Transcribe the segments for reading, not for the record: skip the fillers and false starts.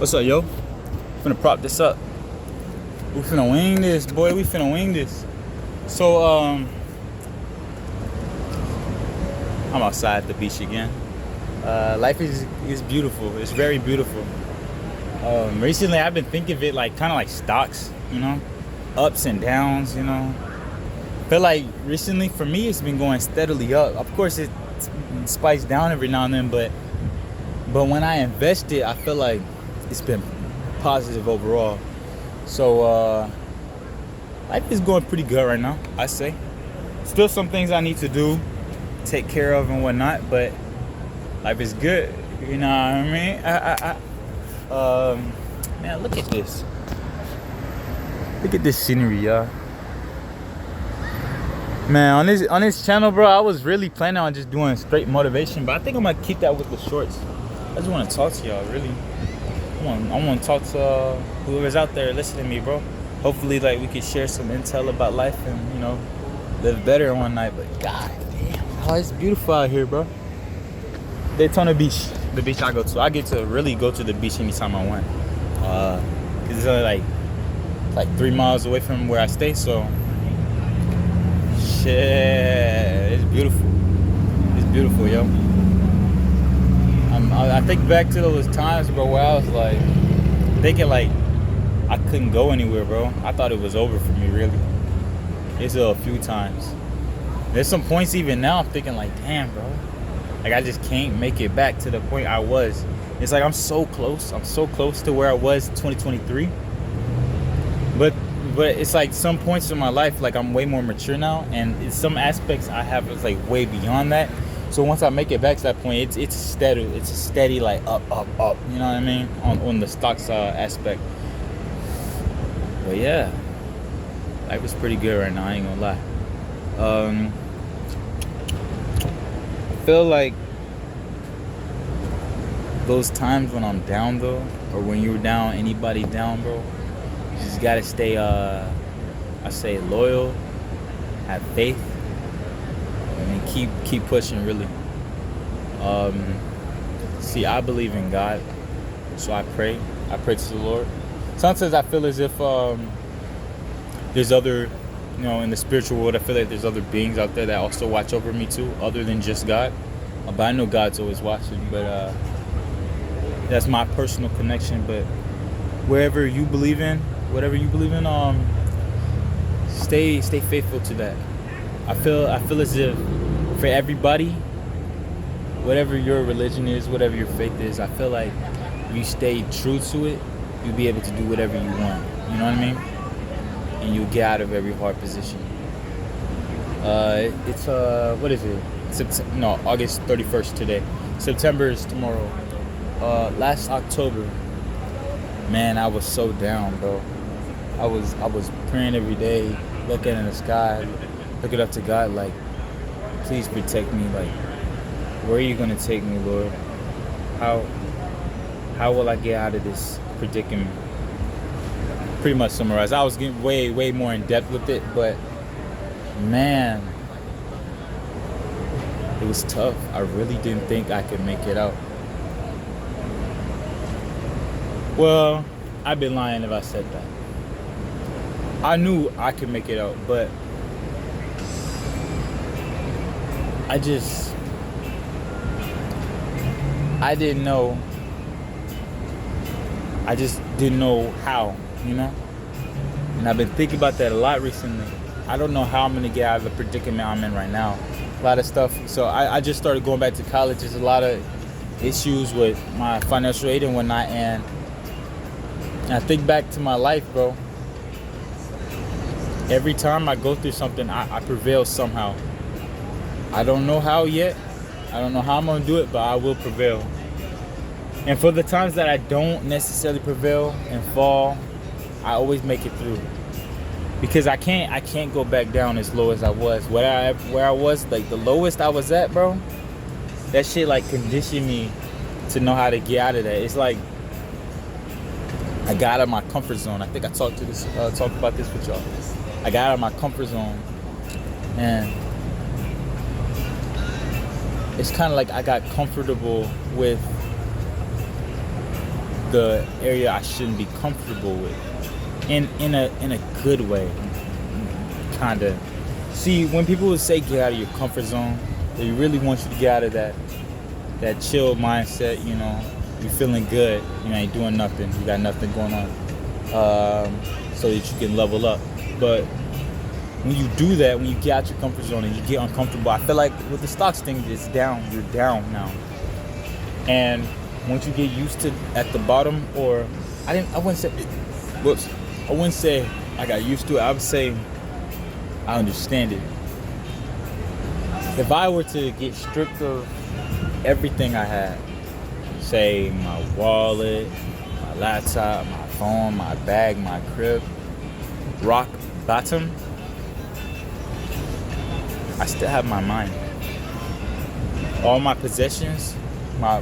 What's up, yo? Finna prop this up. We finna wing this, boy. We finna wing this. So, I'm outside at the beach again. Life is beautiful. It's very beautiful. Recently, I've been thinking of it like kind of like stocks, ups and downs, Feel like recently for me, it's been going steadily up. Of course, it spikes down every now and then, but when I invest it, I feel like it's been positive overall. So life is going pretty good right now, I say. Still some things I need to do, take care of and whatnot, but life is good. You know what I mean? Man, look at this. Look at this scenery, y'all. Man, on this channel, bro, I was really planning on just doing straight motivation, but I think I'm gonna keep that with the shorts. I just want to talk to y'all, really. I want to talk to whoever's out there listening to me, bro. Hopefully, like, we can share some intel about life and, live better one night. But god damn, oh, it's beautiful out here, bro. Daytona Beach, the beach I go to. I get to really go to the beach anytime I want. Cause it's only like 3 miles away from where I stay, so shit, it's beautiful. It's beautiful, yo. I think back to those times, bro, where I was like thinking like I couldn't go anywhere, bro. I thought it was over for me, really. It's a few times. There's some points even now I'm thinking like, damn, bro. Like I just can't make it back to the point I was. It's like I'm so close. I'm so close to where I was 2023. But it's like some points in my life, like I'm way more mature now, and in some aspects I have is like way beyond that. So once I make it back to that point, it's a steady like up. You know what I mean? On the stocks aspect. But yeah, life is pretty good right now. I ain't gonna lie. I feel like those times when I'm down though, or when you're down, anybody down, bro, you just gotta stay. I say loyal, have faith. And keep pushing, really. See, I believe in God, so I pray to the Lord. Sometimes I feel as if there's other, in the spiritual world, I feel like there's other beings out there that also watch over me too, other than just God. But I know God's always watching, but that's my personal connection. But wherever you believe in, whatever you believe in, stay faithful to that. I feel as if for everybody, whatever your religion is, whatever your faith is, I feel like if you stay true to it, you'll be able to do whatever you want. You know what I mean? And you'll get out of every hard position. It's what is it? August 31st today. September is tomorrow. Last October, man, I was so down, bro. I was praying every day, looking in the sky, looking up to God, like, please protect me. Like, where are you gonna take me, Lord? How will I get out of this predicament? Pretty much summarized. I was getting way more in depth with it, but man, it was tough. I really didn't think I could make it out. Well, I'd be lying if I said that. I knew I could make it out, but I didn't know. I just didn't know how, And I've been thinking about that a lot recently. I don't know how I'm going to get out of the predicament I'm in right now. A lot of stuff. So I just started going back to college. There's a lot of issues with my financial aid and whatnot. And I think back to my life, bro. Every time I go through something, I prevail somehow. I don't know how yet. I don't know how I'm going to do it, but I will prevail. And for the times that I don't necessarily prevail and fall, I always make it through. Because I can't go back down as low as I was. Where I was, like the lowest I was at, bro, that shit like conditioned me to know how to get out of that. It's like I got out of my comfort zone. I think I talked about this with y'all. I got out of my comfort zone, and it's kind of like I got comfortable with the area I shouldn't be comfortable with, in a good way, kind of. See, when people would say get out of your comfort zone, they really want you to get out of that chill mindset. You're feeling good. Ain't doing nothing. You got nothing going on, so that you can level up. But when you do that, when you get out your comfort zone and you get uncomfortable, I feel like with the stocks thing, it's down. You're down now, and once you get used to at the bottom, or I wouldn't say I got used to it. I would say I understand it. If I were to get stripped of everything I had, say my wallet, my laptop, my phone, my bag, my crib, rock bottom, I still have my mind. All my possessions, my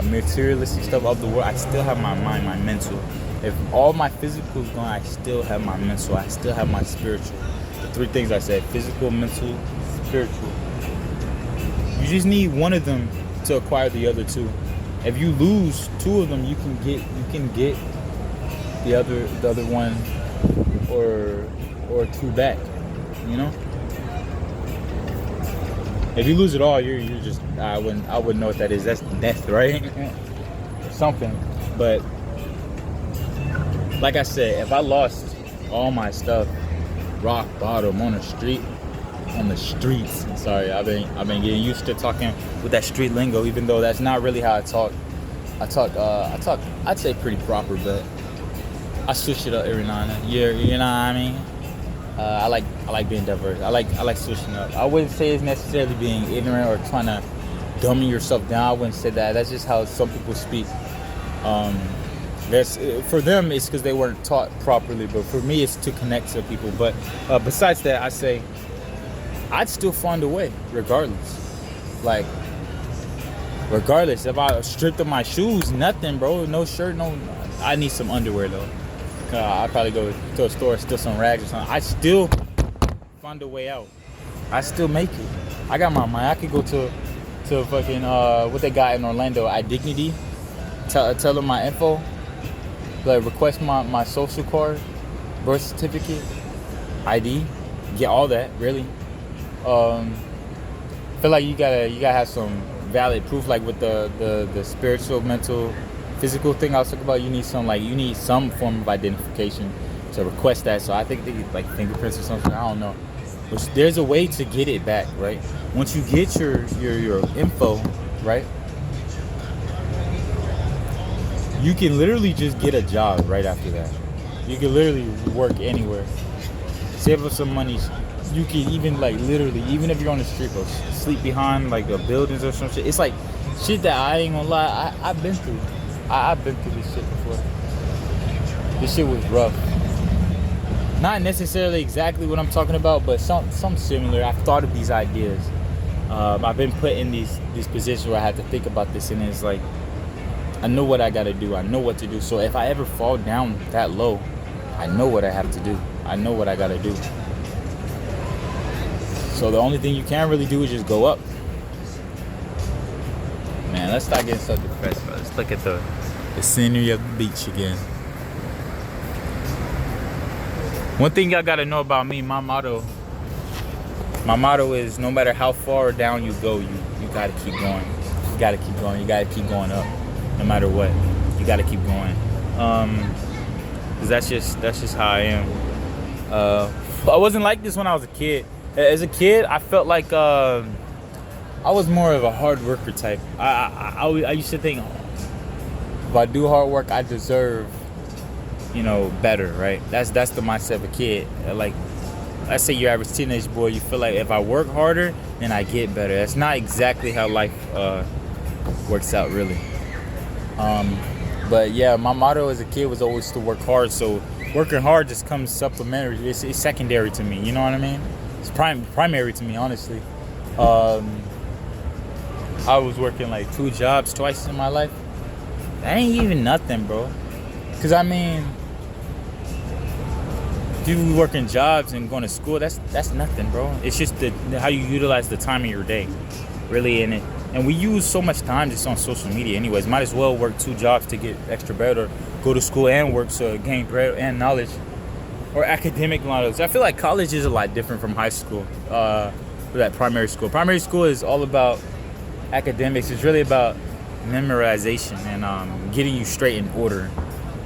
materialistic stuff of the world, I still have my mind, my mental. If all my physical is gone, I still have my mental. I still have my spiritual. The three things I said: physical, mental, spiritual. You just need one of them to acquire the other two. If you lose two of them, you can get the other one or two back. If you lose it all, you're just I wouldn't know what that is. That's death, right? Something. But like I said, if I lost all my stuff, rock bottom, on the streets. Sorry, I've been getting used to talking with that street lingo, even though that's not really how I talk. I talk. I'd say pretty proper, but I switch it up every now and then. You know what I mean? I like being diverse. I like switching up. I wouldn't say it's necessarily being ignorant or trying to dummy yourself down. I wouldn't say that. That's just how some people speak. For them, it's because they weren't taught properly. But for me, it's to connect to people. But besides that, I say I'd still find a way, regardless. Regardless, if I stripped of my shoes, nothing, bro. No shirt, no. I need some underwear though. I'd probably go to a store, steal some rags or something. I still find a way out. I still make it. I got my mind. I could go to fucking what they got in Orlando, iDignity. Tell them my info. Request my social card, birth certificate, ID. Get all that, really. Feel like you gotta have some valid proof, like with the spiritual, mental, physical thing I was talking about. You need some form of identification to request that. So I think they get like fingerprints or something. I don't know, but there's a way to get it back, right? Once you get your info, right, you can literally just get a job right after that. You can literally work anywhere, save up some money. You can even literally, even if you're on the street, bro, sleep behind the buildings or some shit. It's like shit that I ain't gonna lie, I've been through. I've been through this shit before. This shit was rough. Not necessarily exactly what I'm talking about, but some similar. I've thought of these ideas. I've been put in these positions where I had to think about this, and it's like I know what I gotta do. I know what to do. So if I ever fall down that low, I know what I have to do. I know what I gotta do. So the only thing you can really do is just go up. Man, let's start getting so depressed, bro. Let's look at the scenery of the beach again. One thing y'all gotta know about me, my motto is no matter how far down you go, you gotta keep going. You gotta keep going. You gotta keep going up, no matter what. You gotta keep going. Cause that's just how I am. I wasn't like this when I was a kid. As a kid, I felt like I was more of a hard worker type. I used to think if I do hard work, I deserve, better, right? That's the mindset of a kid. Let's say your average teenage boy, you feel like if I work harder, then I get better. That's not exactly how life works out, really. But yeah, my motto as a kid was always to work hard. So working hard just comes supplementary. It's secondary to me. You know what I mean? It's primary to me, honestly. I was working 2 jobs twice in my life. That ain't even nothing, bro. Cause people working jobs and going to school, that's nothing, bro. It's just how you utilize the time of your day, really, and And we use so much time just on social media anyways. Might as well work 2 jobs to get extra bread, or go to school and work to gain bread and knowledge, or academic knowledge. I feel like college is a lot different from high school, or that primary school. Primary school is all about academics. It's really about memorization and getting you straight in order.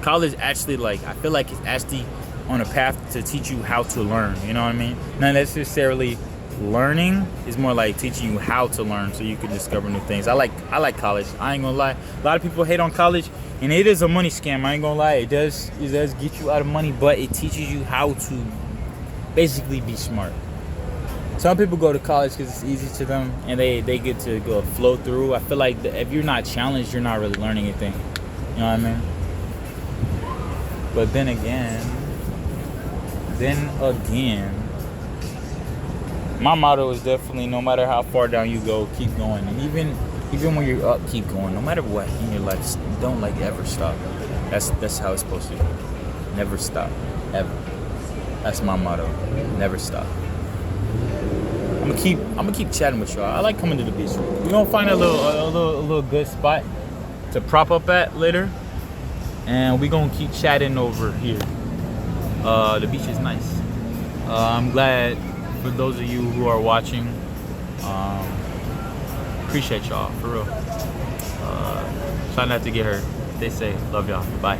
College actually, like, I feel like it's actually on a path to teach you how to learn, you know what I mean? Not necessarily learning, is more like teaching you how to learn so you can discover new things. I like college. I ain't gonna lie. A lot of people hate on college, and it is a money scam. I ain't gonna lie. It does get you out of money, but it teaches you how to basically be smart. Some people go to college because it's easy to them, and they get to go flow through. I feel like if you're not challenged, you're not really learning anything. You know what I mean? But then again, my motto is definitely, no matter how far down you go, keep going. And even when you're up, keep going. No matter what in your life, don't like ever stop. That's how it's supposed to be. Never stop, ever. That's my motto. Never stop. I'm gonna keep chatting with y'all. I like coming to the beach. We're gonna find a little good spot to prop up at later, and we're gonna keep chatting over here. The beach is nice. I'm glad for those of you who are watching. Appreciate y'all, for real. Try not to get hurt. Stay safe. Love y'all. Bye.